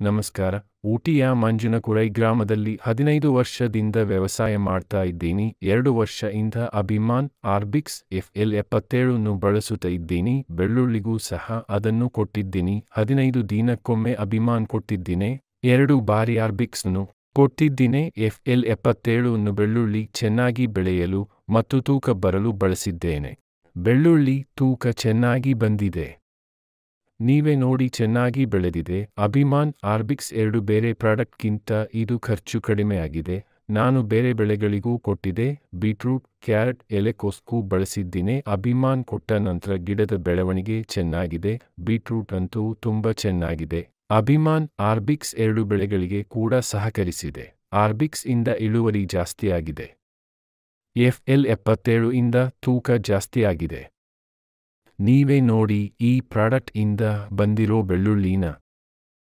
ನಮಸ್ಕಾರ. ಊಟಿಯ ಮಂಜನಕುರೈ ಗ್ರಾಮದಲ್ಲಿ 15 ವರ್ಷದಿಂದ ವ್ಯವಸಾಯ ಮಾಡ್ತಾ ಇದ್ದೀನಿ. 2 ವರ್ಷದಿಂದ ಅಭಿಮಾನ್ ಆರ್ಬಿಕ್ಸ್ FL77 ನ್ನು ಬಳಸುತ್ತಾ ಇದ್ದೀನಿ. ಬೆಳ್ಳುಳ್ಳಿಗೂ ಸಹ ಅದನ್ನು ಕೊಟ್ಟಿದ್ದೀನಿ. 15 ದಿನಕ್ಕೊಮ್ಮೆ ಅಭಿಮಾನ್ ಕೊಟ್ಟಿದ್ದೀನಿ. 2 ಬಾರಿ ಆರ್ಬಿಕ್ಸ್ ನ್ನು ಕೊಟ್ಟಿದ್ದೀನಿ. FL77 ನ್ನು ಬೆಳ್ಳುಳ್ಳಿ ಚೆನ್ನಾಗಿ ಬೆಳೆಯಲು ಮತ್ತು ತೂಕ ಬರಲು ಬಳಸಿದ್ದೇನೆ. ಬೆಳ್ಳುಳ್ಳಿ ತೂಕ ಚೆನ್ನಾಗಿ ಬಂದಿದೆ. ನೀವೇ ನೋಡಿ, ಚೆನ್ನಾಗಿ ಬೆಳೆದಿದೆ. ಅಭಿಮಾನ್ ಆರ್ಬಿಕ್ಸ್ 2 ಬೇರೆ ಪ್ರಾಡಕ್ಟ್ಗಿಂತ ಇದು ಖರ್ಚು ಕಡಿಮೆಯಾಗಿದೆ. ನಾನು ಬೇರೆ ಬೆಳೆಗಳಿಗೂ ಕೊಟ್ಟಿದ್ದೆ. ಬೀಟ್ರೂಟ್, ಕ್ಯಾರೆಟ್, ಎಲೆಕೋಸಕ್ಕೂ ಬಳಸಿದ್ದೀನಿ. ಅಭಿಮಾನ್ ಕೊಟ್ಟ ನಂತರ ಗಿಡದ ಬೆಳವಣಿಗೆ ಚೆನ್ನಾಗಿದೆ. ಬೀಟ್ರೂಟ್ ಅಂತೂ ತುಂಬ ಚೆನ್ನಾಗಿದೆ. ಅಭಿಮಾನ್ ಆರ್ಬಿಕ್ಸ್ 2 ಬೆಳೆಗಳಿಗೆ ಕೂಡ ಸಹಕರಿಸಿದೆ. ಆರ್ಬಿಕ್ಸ್ ಇಂದ ಇಳುವರಿ ಜಾಸ್ತಿಯಾಗಿದೆ. FL77 ಇಂದ ತೂಕ ಜಾಸ್ತಿಯಾಗಿದೆ. ನೀವೇ ನೋಡಿ ಈ ಪ್ರಾಡಕ್ಟ್ ಇಂದ ಬಂದಿರೋ ಬೆಳ್ಳುಳ್ಳಿನ.